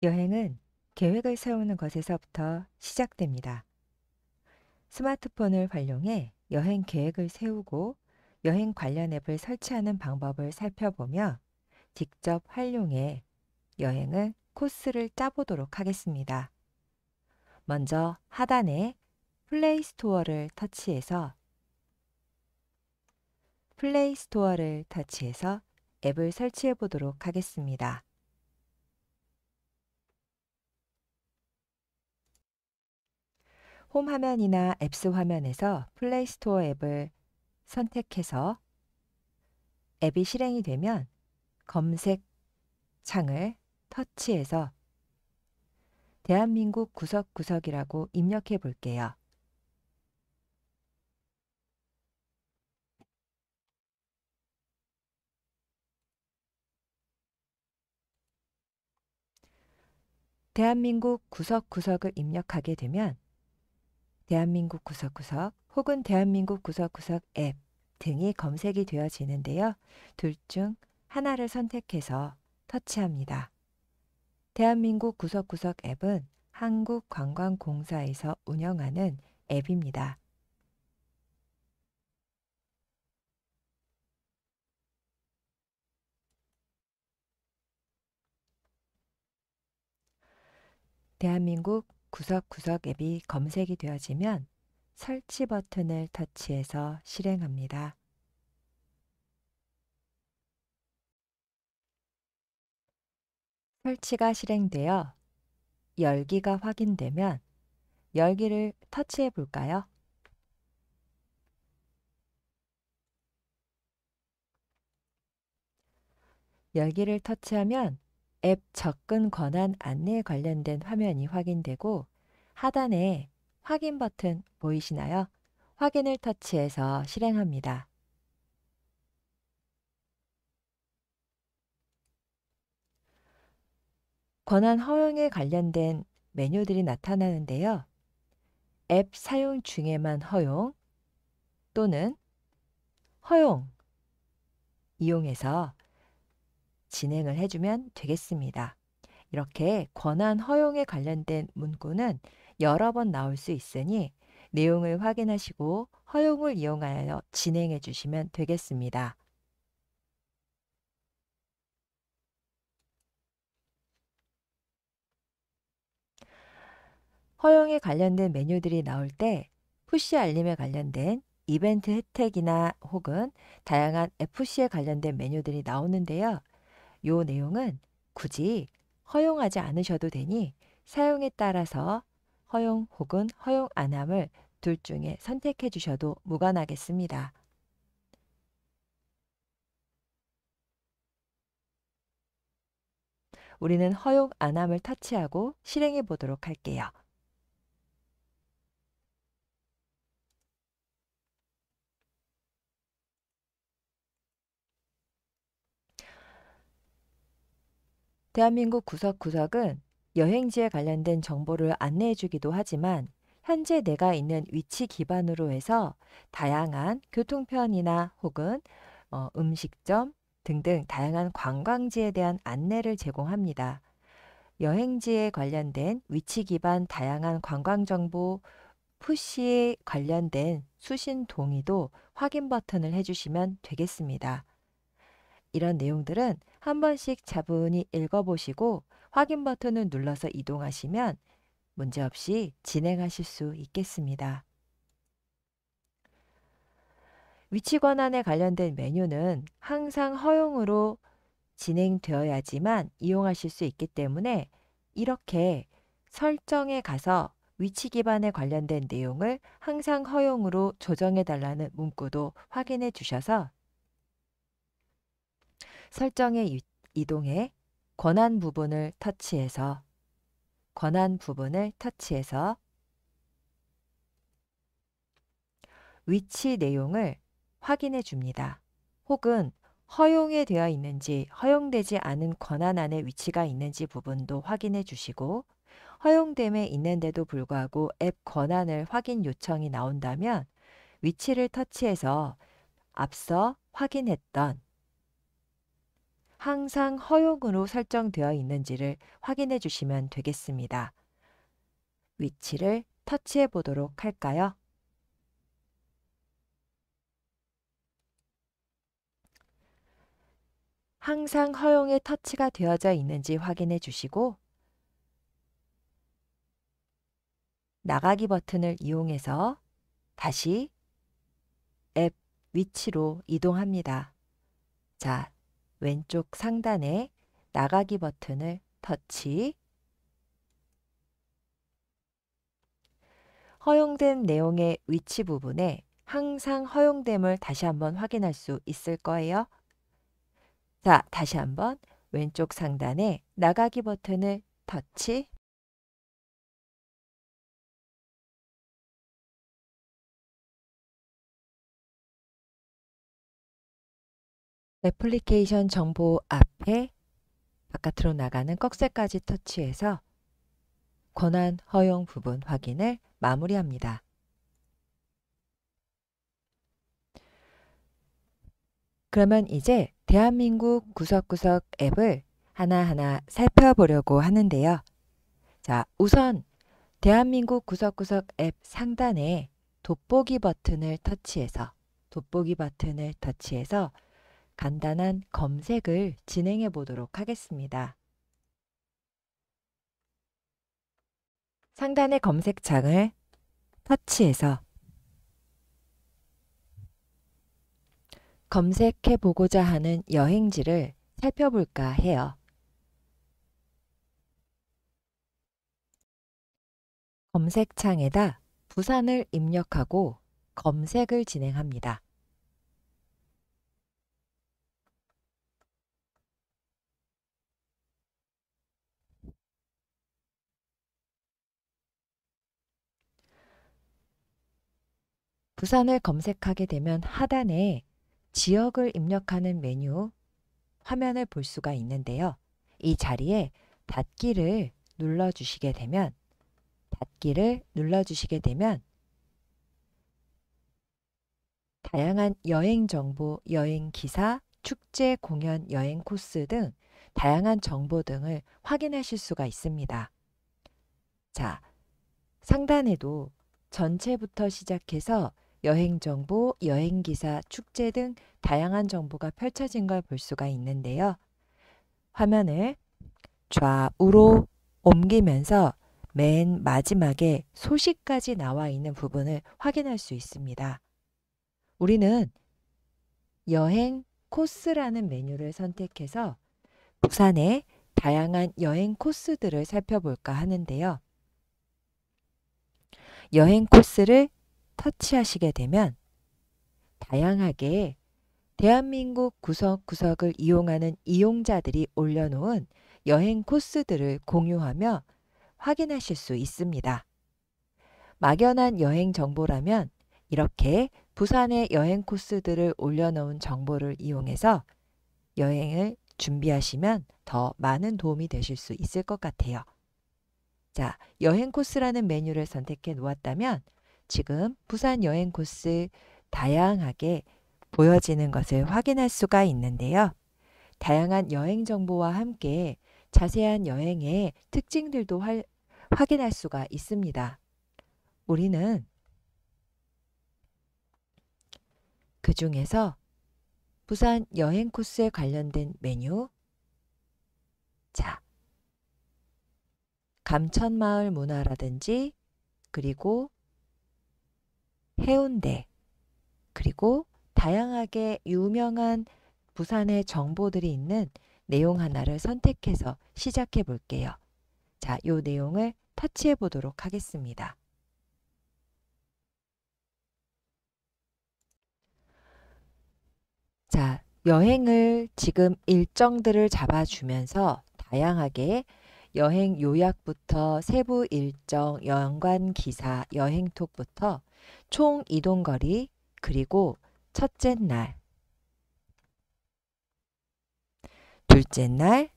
여행은 계획을 세우는 것에서부터 시작됩니다. 스마트폰을 활용해 여행 계획을 세우고 여행 관련 앱을 설치하는 방법을 살펴보며 직접 활용해 여행을 코스를 짜보도록 하겠습니다. 먼저 하단에 플레이스토어를 터치해서 앱을 설치해 보도록 하겠습니다. 홈 화면이나 앱스 화면에서 플레이스토어 앱을 선택해서 앱이 실행이 되면 검색 창을 터치해서 대한민국 구석구석이라고 입력해 볼게요. 대한민국 구석구석을 입력하게 되면 대한민국 구석구석 혹은 대한민국 구석구석 앱 등이 검색이 되어지는데요. 둘 중 하나를 선택해서 터치합니다. 대한민국 구석구석 앱은 한국관광공사에서 운영하는 앱입니다. 대한민국 구석구석 앱이 검색이 되어지면 설치 버튼을 터치해서 실행합니다. 설치가 실행되어 열기가 확인되면 열기를 터치해 볼까요? 열기를 터치하면 앱 접근 권한 안내에 관련된 화면이 확인되고 하단에 확인 버튼 보이시나요? 확인을 터치해서 실행합니다. 권한 허용에 관련된 메뉴들이 나타나는데요. 앱 사용 중에만 허용 또는 허용 이용해서 진행을 해주면 되겠습니다. 이렇게 권한 허용에 관련된 문구는 여러 번 나올 수 있으니 내용을 확인하시고 허용을 이용하여 진행해 주시면 되겠습니다. 허용에 관련된 메뉴들이 나올 때 푸시 알림에 관련된 이벤트 혜택이나 혹은 다양한 FC에 관련된 메뉴들이 나오는데요. 이 내용은 굳이 허용하지 않으셔도 되니 사용에 따라서 허용 혹은 허용 안함을 둘 중에 선택해 주셔도 무관하겠습니다. 우리는 허용 안함을 터치하고 실행해 보도록 할게요. 대한민국 구석구석은 여행지에 관련된 정보를 안내해 주기도 하지만 현재 내가 있는 위치 기반으로 해서 다양한 교통편이나 혹은 음식점 등등 다양한 관광지에 대한 안내를 제공합니다. 여행지에 관련된 위치 기반 다양한 관광 정보 푸시에 관련된 수신 동의도 확인 버튼을 해주시면 되겠습니다. 이런 내용들은 한 번씩 차분히 읽어보시고 확인 버튼을 눌러서 이동하시면 문제없이 진행하실 수 있겠습니다. 위치 권한에 관련된 메뉴는 항상 허용으로 진행되어야지만 이용하실 수 있기 때문에 이렇게 설정에 가서 위치 기반에 관련된 내용을 항상 허용으로 조정해 달라는 문구도 확인해 주셔서 설정에 이동해 권한 부분을 터치해서 위치 내용을 확인해 줍니다. 혹은 허용이 되어 있는지 허용되지 않은 권한 안에 위치가 있는지 부분도 확인해 주시고 허용됨에 있는데도 불구하고 앱 권한을 확인 요청이 나온다면 위치를 터치해서 앞서 확인했던 항상 허용으로 설정되어 있는지를 확인해 주시면 되겠습니다. 위치를 터치해 보도록 할까요? 항상 허용에 터치가 되어져 있는지 확인해 주시고 나가기 버튼을 이용해서 다시 앱 위치로 이동합니다. 자, 왼쪽 상단에 나가기 버튼을 터치. 허용된 내용의 위치 부분에 항상 허용됨을 다시 한번 확인할 수 있을 거예요. 자, 다시 한번 왼쪽 상단에 나가기 버튼을 터치. 애플리케이션 정보 앞에 바깥으로 나가는 꺽쇠까지 터치해서 권한 허용 부분 확인을 마무리합니다. 그러면 이제 대한민국 구석구석 앱을 하나하나 살펴보려고 하는데요. 자, 우선 대한민국 구석구석 앱 상단에 돋보기 버튼을 터치해서 간단한 검색을 진행해 보도록 하겠습니다. 상단의 검색창을 터치해서 검색해 보고자 하는 여행지를 살펴볼까 해요. 검색창에다 부산을 입력하고 검색을 진행합니다. 부산을 검색하게 되면 하단에 지역을 입력하는 메뉴 화면을 볼 수가 있는데요. 이 자리에 닫기를 눌러주시게 되면 다양한 여행 정보, 여행 기사, 축제, 공연, 여행 코스 등 다양한 정보 등을 확인하실 수가 있습니다. 자, 상단에도 전체부터 시작해서 여행 정보, 여행 기사, 축제 등 다양한 정보가 펼쳐진 걸 볼 수가 있는데요. 화면을 좌우로 옮기면서 맨 마지막에 소식까지 나와 있는 부분을 확인할 수 있습니다. 우리는 여행 코스라는 메뉴를 선택해서 부산의 다양한 여행 코스들을 살펴볼까 하는데요. 여행 코스를 터치하시게 되면 다양하게 대한민국 구석구석을 이용하는 이용자들이 올려놓은 여행 코스들을 공유하며 확인하실 수 있습니다. 막연한 여행 정보라면 이렇게 부산의 여행 코스들을 올려놓은 정보를 이용해서 여행을 준비하시면 더 많은 도움이 되실 수 있을 것 같아요. 자, 여행 코스라는 메뉴를 선택해 놓았다면 지금 부산 여행 코스 다양하게 보여지는 것을 확인할 수가 있는데요. 다양한 여행 정보와 함께 자세한 여행의 특징들도 확인할 수가 있습니다. 우리는 그 중에서 부산 여행 코스에 관련된 메뉴, 자, 감천마을 문화라든지 그리고 해운대 그리고 다양하게 유명한 부산의 정보들이 있는 내용 하나를 선택해서 시작해 볼게요. 자, 이 내용을 터치해 보도록 하겠습니다. 자, 여행을 지금 일정들을 잡아주면서 다양하게 여행 요약부터 세부 일정, 연관 기사, 여행톡부터 총 이동거리, 그리고 첫째 날, 둘째 날,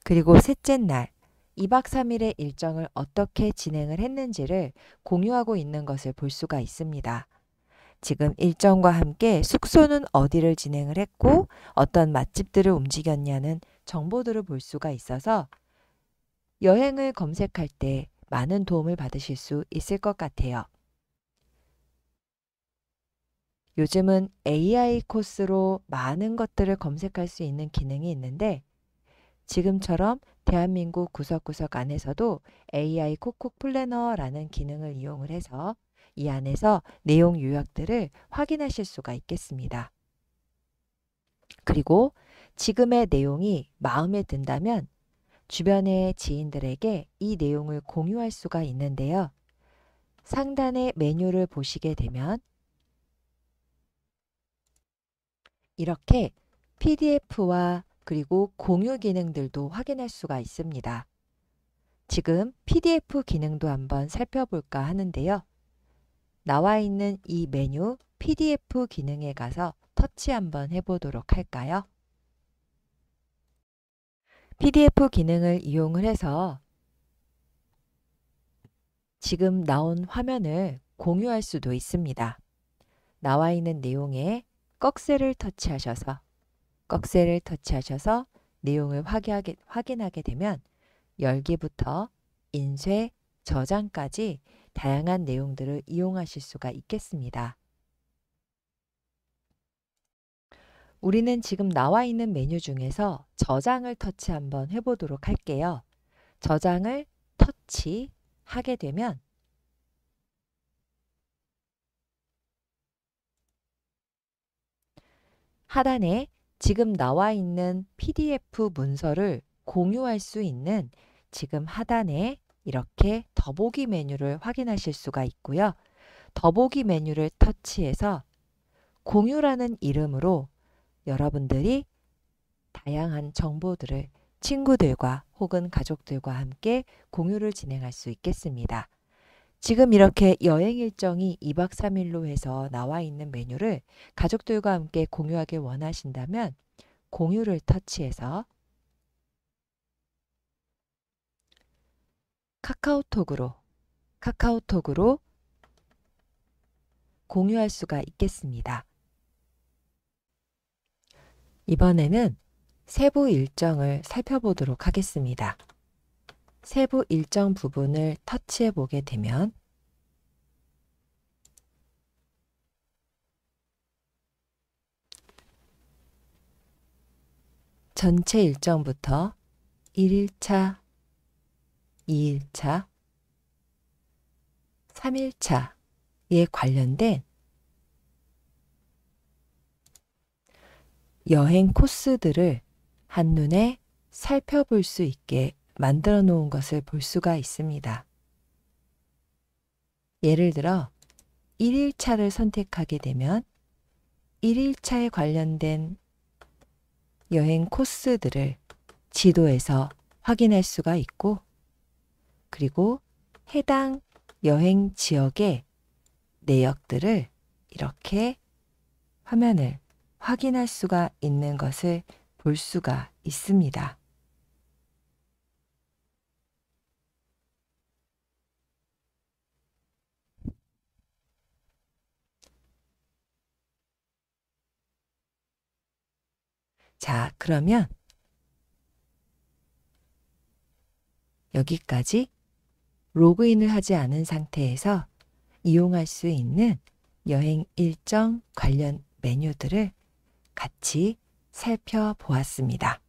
그리고 셋째 날, 2박 3일의 일정을 어떻게 진행을 했는지를 공유하고 있는 것을 볼 수가 있습니다. 지금 일정과 함께 숙소는 어디를 진행을 했고 어떤 맛집들을 움직였냐는 정보들을 볼 수가 있어서 여행을 검색할 때 많은 도움을 받으실 수 있을 것 같아요. 요즘은 AI 코스로 많은 것들을 검색할 수 있는 기능이 있는데 지금처럼 대한민국 구석구석 안에서도 AI 콕콕 플래너라는 기능을 이용을 해서 이 안에서 내용 요약들을 확인하실 수가 있겠습니다. 그리고 지금의 내용이 마음에 든다면 주변의 지인들에게 이 내용을 공유할 수가 있는데요. 상단의 메뉴를 보시게 되면 이렇게 PDF와 그리고 공유 기능들도 확인할 수가 있습니다. 지금 PDF 기능도 한번 살펴볼까 하는데요. 나와 있는 이 메뉴 PDF 기능에 가서 터치 한번 해보도록 할까요? PDF 기능을 이용을 해서 지금 나온 화면을 공유할 수도 있습니다. 나와 있는 내용에 꺽쇠를 터치하셔서 내용을 확인하게 되면 열기부터 인쇄, 저장까지 다양한 내용들을 이용하실 수가 있겠습니다. 우리는 지금 나와 있는 메뉴 중에서 저장을 터치 한번 해보도록 할게요. 저장을 터치하게 되면 하단에 지금 나와 있는 PDF 문서를 공유할 수 있는 지금 하단에 이렇게 더보기 메뉴를 확인하실 수가 있고요. 더보기 메뉴를 터치해서 공유라는 이름으로 여러분들이 다양한 정보들을 친구들과 혹은 가족들과 함께 공유를 진행할 수 있겠습니다. 지금 이렇게 여행 일정이 2박 3일로 해서 나와 있는 메뉴를 가족들과 함께 공유하길 원하신다면 공유를 터치해서 카카오톡으로 공유할 수가 있겠습니다. 이번에는 세부 일정을 살펴보도록 하겠습니다. 세부 일정 부분을 터치해 보게 되면 전체 일정부터 1일차, 2일차, 3일차에 관련된 여행 코스들을 한눈에 살펴볼 수 있게 만들어 놓은 것을 볼 수가 있습니다. 예를 들어 1일차를 선택하게 되면 1일차에 관련된 여행 코스들을 지도에서 확인할 수가 있고 그리고 해당 여행 지역의 내역들을 이렇게 화면을 확인할 수가 있는 것을 볼 수가 있습니다. 자, 그러면 여기까지 로그인을 하지 않은 상태에서 이용할 수 있는 여행 일정 관련 메뉴들을 같이 살펴보았습니다.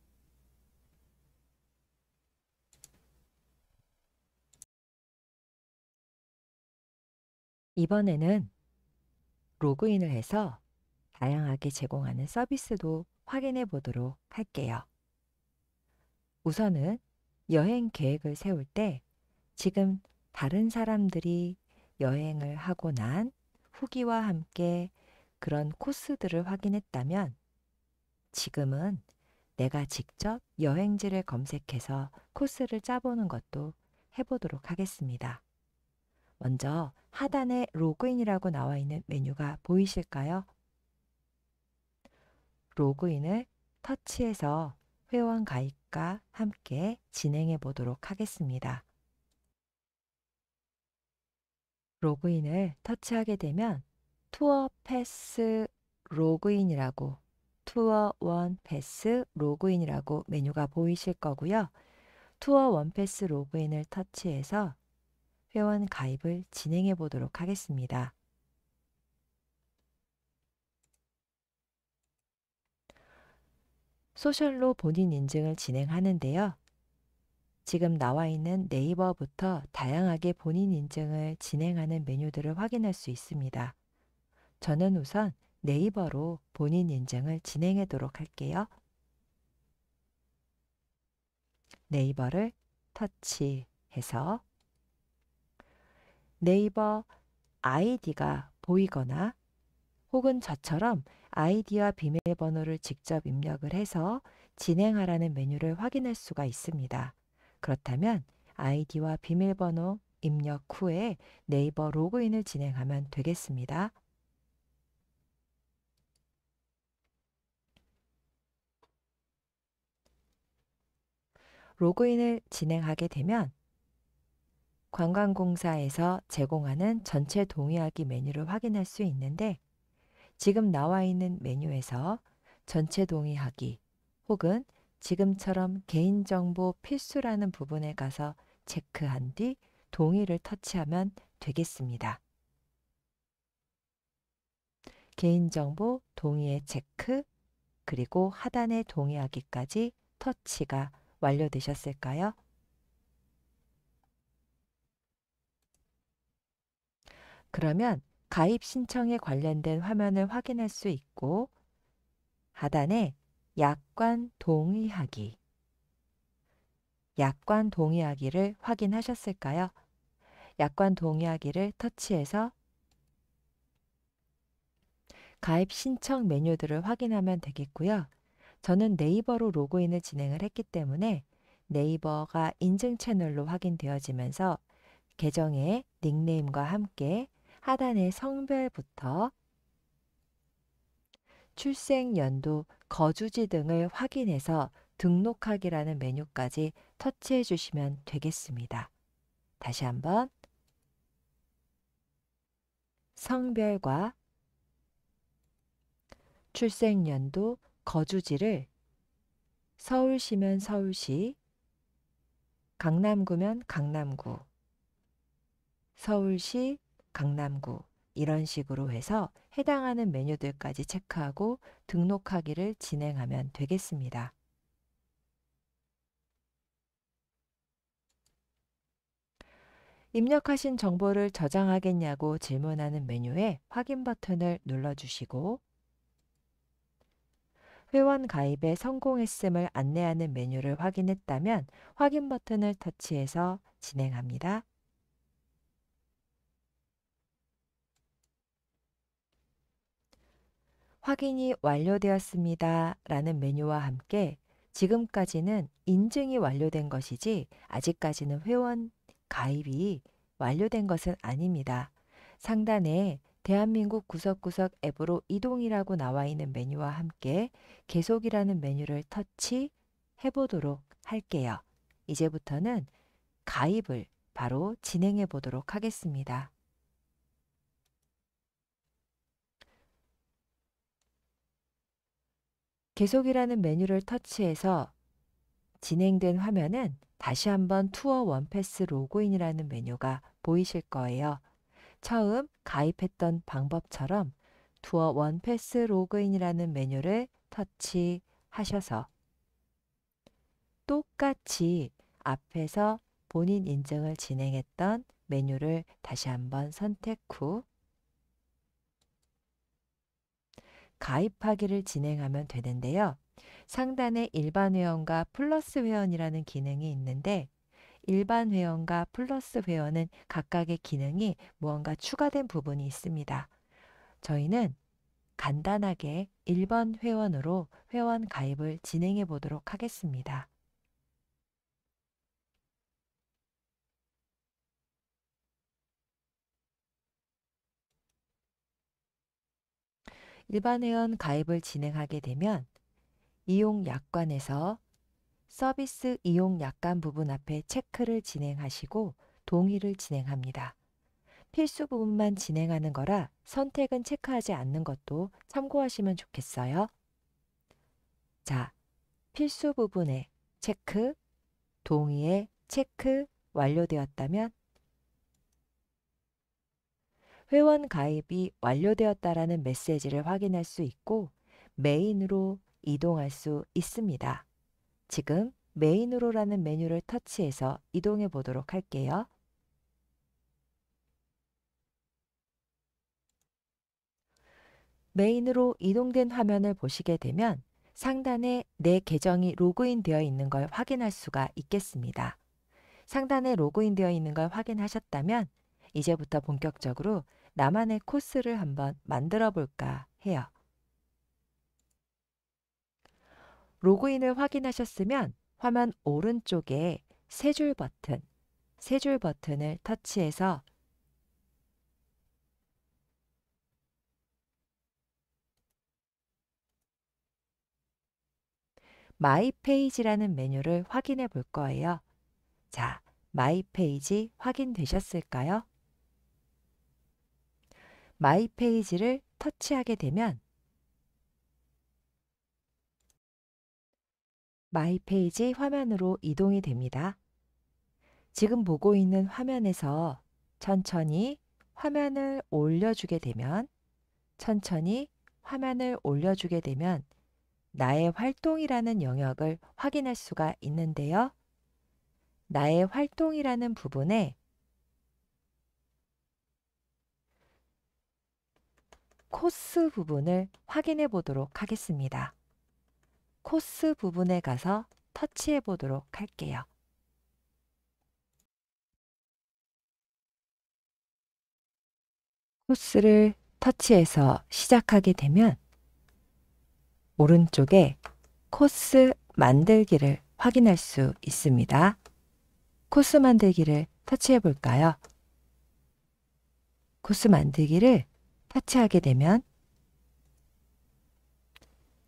이번에는 로그인을 해서 다양하게 제공하는 서비스도 확인해 보도록 할게요. 우선은 여행 계획을 세울 때 지금 다른 사람들이 여행을 하고 난 후기와 함께 그런 코스들을 확인했다면 지금은 내가 직접 여행지를 검색해서 코스를 짜보는 것도 해보도록 하겠습니다. 먼저 하단에 로그인이라고 나와 있는 메뉴가 보이실까요? 로그인을 터치해서 회원 가입과 함께 진행해 보도록 하겠습니다. 로그인을 터치하게 되면 투어 패스 로그인이라고 투어 원 패스 로그인이라고 메뉴가 보이실 거고요. 투어 원 패스 로그인을 터치해서 회원 가입을 진행해 보도록 하겠습니다. 소셜로 본인 인증을 진행하는데요. 지금 나와 있는 네이버부터 다양하게 본인 인증을 진행하는 메뉴들을 확인할 수 있습니다. 저는 우선 네이버로 본인 인증을 진행하도록 할게요. 네이버를 터치해서 네이버 아이디가 보이거나 혹은 저처럼 아이디와 비밀번호를 직접 입력을 해서 진행하라는 메뉴를 확인할 수가 있습니다. 그렇다면 아이디와 비밀번호 입력 후에 네이버 로그인을 진행하면 되겠습니다. 로그인을 진행하게 되면 관광공사에서 제공하는 전체 동의하기 메뉴를 확인할 수 있는데 지금 나와 있는 메뉴에서 전체 동의하기 혹은 지금처럼 개인정보 필수라는 부분에 가서 체크한 뒤 동의를 터치하면 되겠습니다. 개인정보 동의의 체크 그리고 하단의 동의하기까지 터치가 완료되셨을까요? 그러면 가입 신청에 관련된 화면을 확인할 수 있고 하단에 약관 동의하기, 약관 동의하기를 확인하셨을까요? 약관 동의하기를 터치해서 가입 신청 메뉴들을 확인하면 되겠고요. 저는 네이버로 로그인을 진행을 했기 때문에 네이버가 인증 채널로 확인되어지면서 계정의 닉네임과 함께 하단의 성별부터 출생 연도, 거주지 등을 확인해서 등록하기라는 메뉴까지 터치해 주시면 되겠습니다. 다시 한번 성별과 출생 연도, 거주지를 서울시면 서울시, 강남구면 강남구, 서울시, 강남구 이런 식으로 해서 해당하는 메뉴들까지 체크하고 등록하기를 진행하면 되겠습니다. 입력하신 정보를 저장하겠냐고 질문하는 메뉴에 확인 버튼을 눌러주시고 회원 가입에 성공했음을 안내하는 메뉴를 확인했다면 확인 버튼을 터치해서 진행합니다. 확인이 완료되었습니다. 라는 메뉴와 함께 지금까지는 인증이 완료된 것이지 아직까지는 회원 가입이 완료된 것은 아닙니다. 상단에 대한민국 구석구석 앱으로 이동이라고 나와 있는 메뉴와 함께 계속이라는 메뉴를 터치해 보도록 할게요. 이제부터는 가입을 바로 진행해 보도록 하겠습니다. 계속이라는 메뉴를 터치해서 진행된 화면은 다시 한번 투어 원패스 로그인이라는 메뉴가 보이실 거예요. 처음 가입했던 방법처럼 투어 원패스 로그인이라는 메뉴를 터치하셔서 똑같이 앞에서 본인 인증을 진행했던 메뉴를 다시 한번 선택 후 가입하기를 진행하면 되는데요. 상단에 일반 회원과 플러스 회원이라는 기능이 있는데 일반 회원과 플러스 회원은 각각의 기능이 무언가 추가된 부분이 있습니다. 저희는 간단하게 1번 회원으로 회원 가입을 진행해 보도록 하겠습니다. 일반 회원 가입을 진행하게 되면 이용 약관에서 서비스 이용 약관 부분 앞에 체크를 진행하시고 동의를 진행합니다. 필수 부분만 진행하는 거라 선택은 체크하지 않는 것도 참고하시면 좋겠어요. 자, 필수 부분에 체크, 동의에 체크 완료되었다면 회원 가입이 완료되었다라는 메시지를 확인할 수 있고 메인으로 이동할 수 있습니다. 지금 메인으로라는 메뉴를 터치해서 이동해 보도록 할게요. 메인으로 이동된 화면을 보시게 되면 상단에 내 계정이 로그인 되어 있는 걸 확인할 수가 있겠습니다. 상단에 로그인 되어 있는 걸 확인하셨다면 이제부터 본격적으로 나만의 코스를 한번 만들어 볼까 해요. 로그인을 확인하셨으면 화면 오른쪽에 세 줄 버튼을 터치해서 마이 페이지라는 메뉴를 확인해 볼 거예요. 자, 마이 페이지 확인되셨을까요? 마이 페이지를 터치하게 되면 마이 페이지 화면으로 이동이 됩니다. 지금 보고 있는 화면에서 천천히 화면을 올려주게 되면 나의 활동이라는 영역을 확인할 수가 있는데요. 나의 활동이라는 부분에 코스 부분을 확인해 보도록 하겠습니다. 코스 부분에 가서 터치해 보도록 할게요. 코스를 터치해서 시작하게 되면 오른쪽에 코스 만들기를 확인할 수 있습니다. 코스 만들기를 터치해 볼까요? 코스 만들기를 터치하게 되면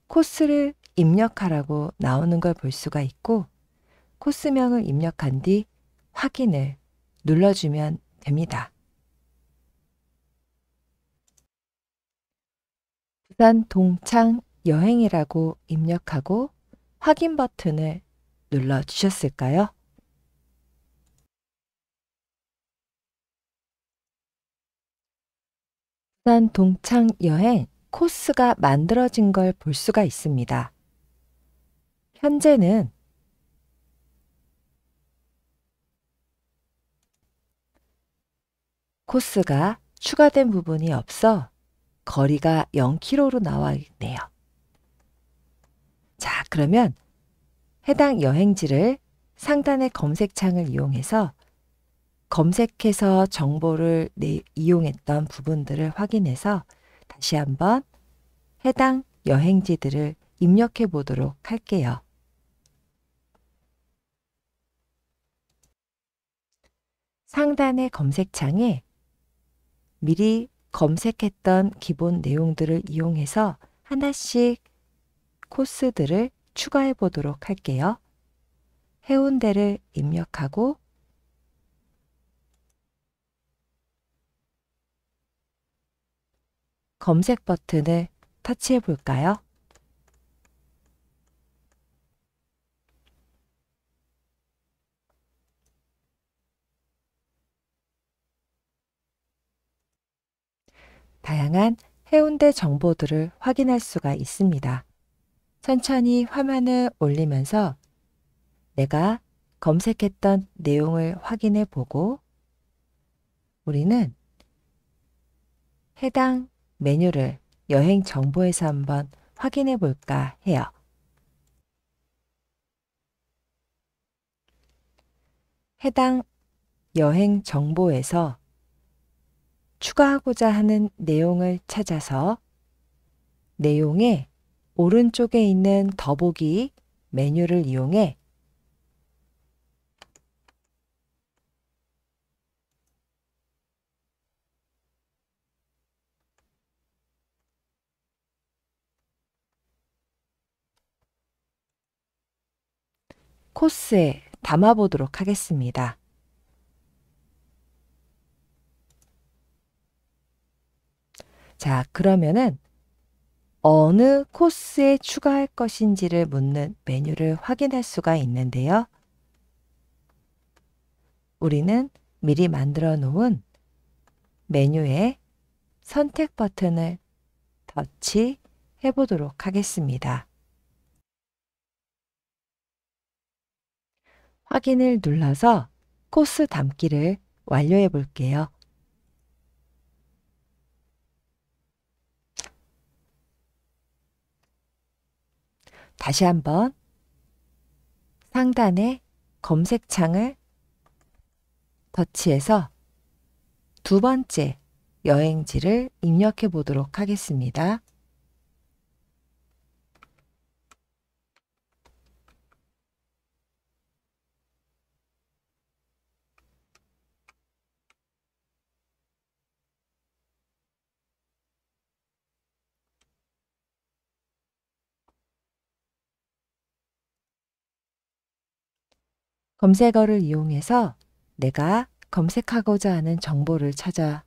코스를 입력하라고 나오는 걸 볼 수가 있고 코스명을 입력한 뒤 확인을 눌러주면 됩니다. 부산 동창 여행이라고 입력하고 확인 버튼을 눌러주셨을까요? 부산 동창 여행 코스가 만들어진 걸 볼 수가 있습니다. 현재는 코스가 추가된 부분이 없어 거리가 0km로 나와 있네요. 자, 그러면 해당 여행지를 상단의 검색창을 이용해서 검색해서 정보를 이용했던 부분들을 확인해서 다시 한번 해당 여행지들을 입력해 보도록 할게요. 상단의 검색창에 미리 검색했던 기본 내용들을 이용해서 하나씩 코스들을 추가해 보도록 할게요. 해운대를 입력하고 검색 버튼을 터치해 볼까요? 다양한 해운대 정보들을 확인할 수가 있습니다. 천천히 화면을 올리면서 내가 검색했던 내용을 확인해 보고 우리는 해당 메뉴를 여행 정보에서 한번 확인해 볼까 해요. 해당 여행 정보에서 추가하고자 하는 내용을 찾아서 내용의 오른쪽에 있는 더보기 메뉴를 이용해 코스에 담아보도록 하겠습니다. 자, 그러면은 어느 코스에 추가할 것인지를 묻는 메뉴를 확인할 수가 있는데요. 우리는 미리 만들어 놓은 메뉴의 선택 버튼을 터치해 보도록 하겠습니다. 확인을 눌러서 코스 담기를 완료해 볼게요. 다시 한번 상단의 검색창을 터치해서 두 번째 여행지를 입력해 보도록 하겠습니다. 검색어를 이용해서 내가 검색하고자 하는 정보를 찾아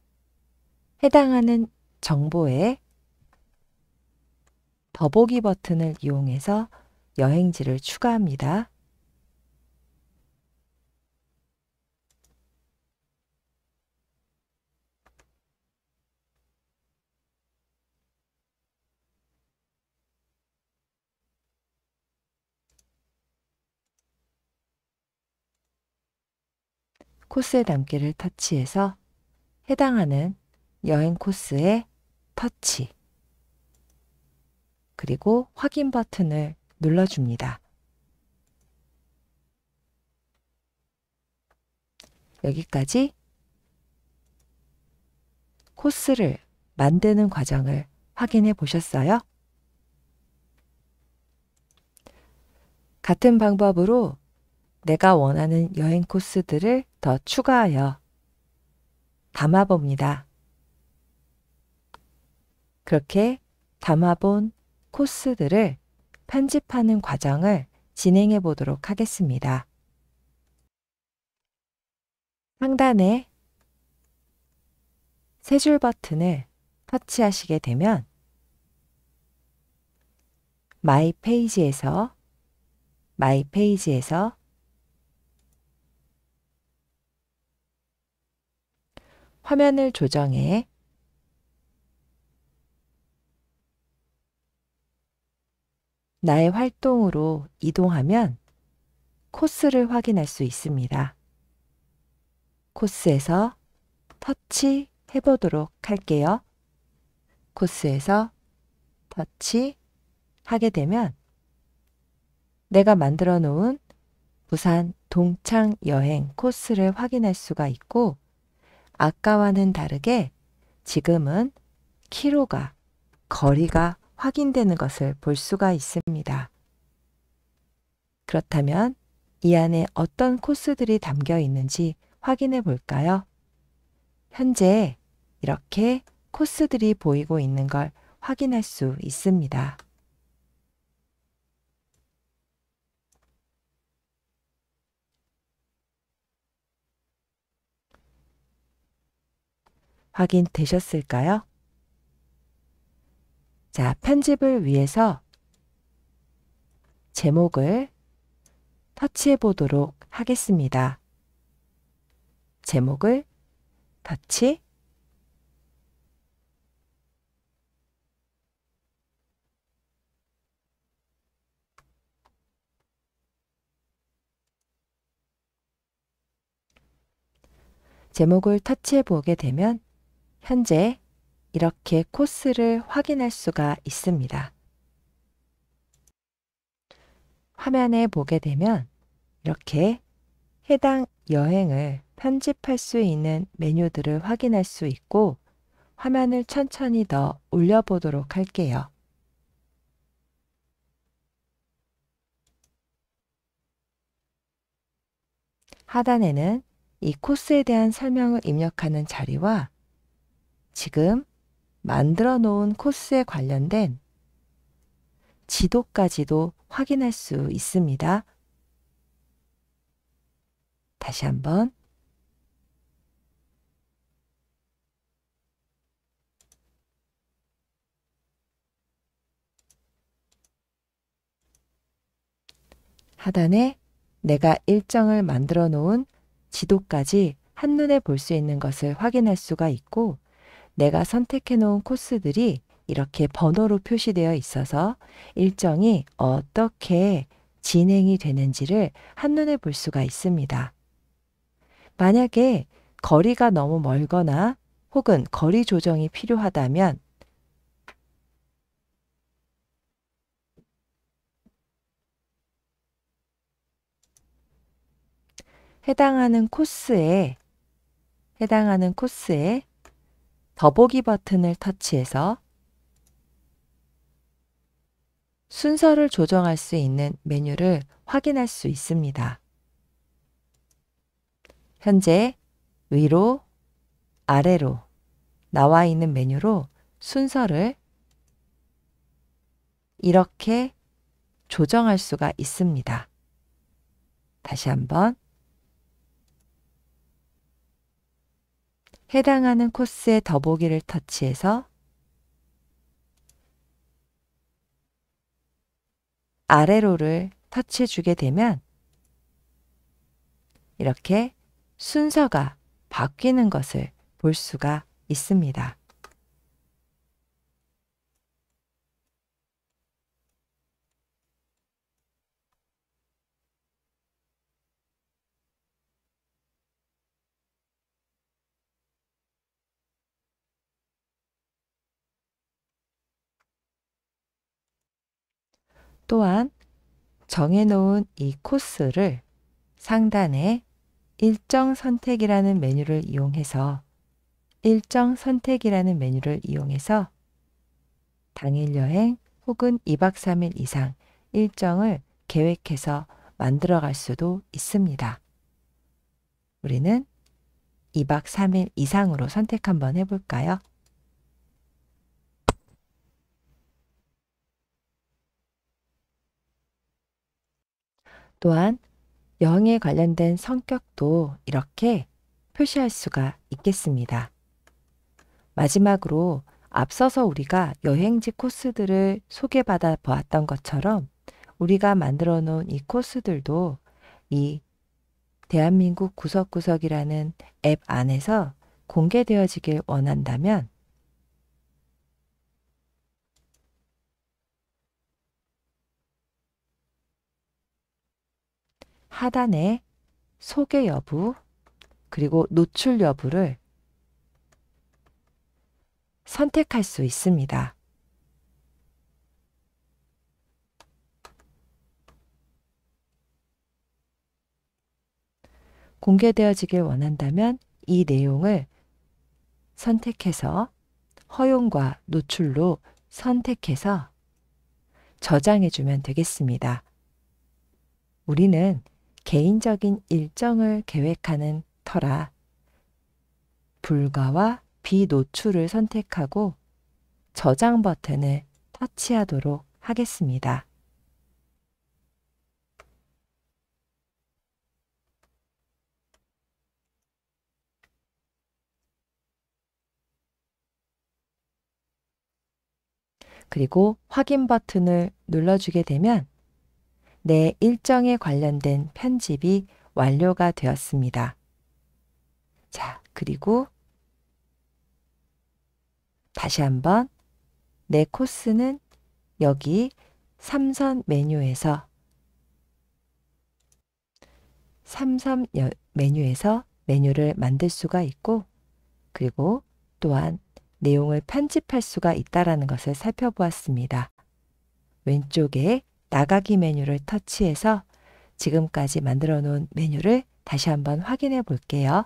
해당하는 정보에 더보기 버튼을 이용해서 여행지를 추가합니다. 코스에 담기를 터치해서 해당하는 여행 코스에 터치, 그리고 확인 버튼을 눌러줍니다. 여기까지 코스를 만드는 과정을 확인해 보셨어요? 같은 방법으로 내가 원하는 여행 코스들을 더 추가하여 담아봅니다. 그렇게 담아본 코스들을 편집하는 과정을 진행해 보도록 하겠습니다. 상단에 세 줄 버튼을 터치하시게 되면 마이 페이지에서 화면을 조정해 나의 활동으로 이동하면 코스를 확인할 수 있습니다. 코스에서 터치 해보도록 할게요. 코스에서 터치 하게 되면 내가 만들어 놓은 부산 동창 여행 코스를 확인할 수가 있고, 아까와는 다르게 지금은 키로가, 거리가 확인되는 것을 볼 수가 있습니다. 그렇다면 이 안에 어떤 코스들이 담겨 있는지 확인해 볼까요? 현재 이렇게 코스들이 보이고 있는 걸 확인할 수 있습니다. 확인되셨을까요? 자, 편집을 위해서 제목을 터치해 보도록 하겠습니다. 제목을 터치, 제목을 터치해 보게 되면 현재 이렇게 코스를 확인할 수가 있습니다. 화면에 보게 되면 이렇게 해당 여행을 편집할 수 있는 메뉴들을 확인할 수 있고, 화면을 천천히 더 올려보도록 할게요. 하단에는 이 코스에 대한 설명을 입력하는 자리와 지금 만들어 놓은 코스에 관련된 지도까지도 확인할 수 있습니다. 다시 한번 하단에 내가 일정을 만들어 놓은 지도까지 한눈에 볼 수 있는 것을 확인할 수가 있고, 내가 선택해 놓은 코스들이 이렇게 번호로 표시되어 있어서 일정이 어떻게 진행이 되는지를 한눈에 볼 수가 있습니다. 만약에 거리가 너무 멀거나 혹은 거리 조정이 필요하다면 해당하는 코스에 더보기 버튼을 터치해서 순서를 조정할 수 있는 메뉴를 확인할 수 있습니다. 현재 위로, 아래로 나와 있는 메뉴로 순서를 이렇게 조정할 수가 있습니다. 다시 한번 해당하는 코스의 더보기를 터치해서 아래로를 터치해 주게 되면 이렇게 순서가 바뀌는 것을 볼 수가 있습니다. 또한 정해놓은 이 코스를 상단에 일정 선택이라는 메뉴를 이용해서 당일 여행 혹은 2박 3일 이상 일정을 계획해서 만들어 갈 수도 있습니다. 우리는 2박 3일 이상으로 선택 한번 해볼까요? 또한 여행에 관련된 성격도 이렇게 표시할 수가 있겠습니다. 마지막으로 앞서서 우리가 여행지 코스들을 소개받아 보았던 것처럼 우리가 만들어 놓은 이 코스들도 이 대한민국 구석구석이라는 앱 안에서 공개되어지길 원한다면 하단에 소개 여부 그리고 노출 여부를 선택할 수 있습니다. 공개되어지길 원한다면 이 내용을 선택해서 허용과 노출로 선택해서 저장해 주면 되겠습니다. 우리는 개인적인 일정을 계획하는 터라 불가와 비노출을 선택하고 저장 버튼을 터치하도록 하겠습니다. 그리고 확인 버튼을 눌러주게 되면 내 일정에 관련된 편집이 완료가 되었습니다. 자, 그리고 다시 한번 내 코스는 여기 3선 메뉴에서 메뉴를 만들 수가 있고 그리고 또한 내용을 편집할 수가 있다는 것을 살펴보았습니다. 왼쪽에 나가기 메뉴를 터치해서 지금까지 만들어 놓은 메뉴를 다시 한번 확인해 볼게요.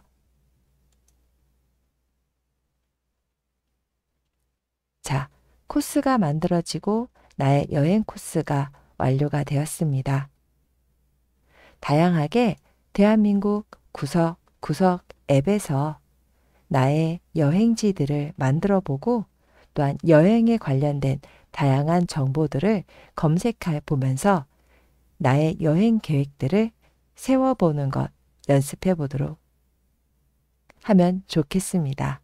자, 코스가 만들어지고 나의 여행 코스가 완료가 되었습니다. 다양하게 대한민국 구석구석 앱에서 나의 여행지들을 만들어 보고 또한 여행에 관련된 다양한 정보들을 검색해 보면서 나의 여행 계획들을 세워보는 것 연습해 보도록 하면 좋겠습니다.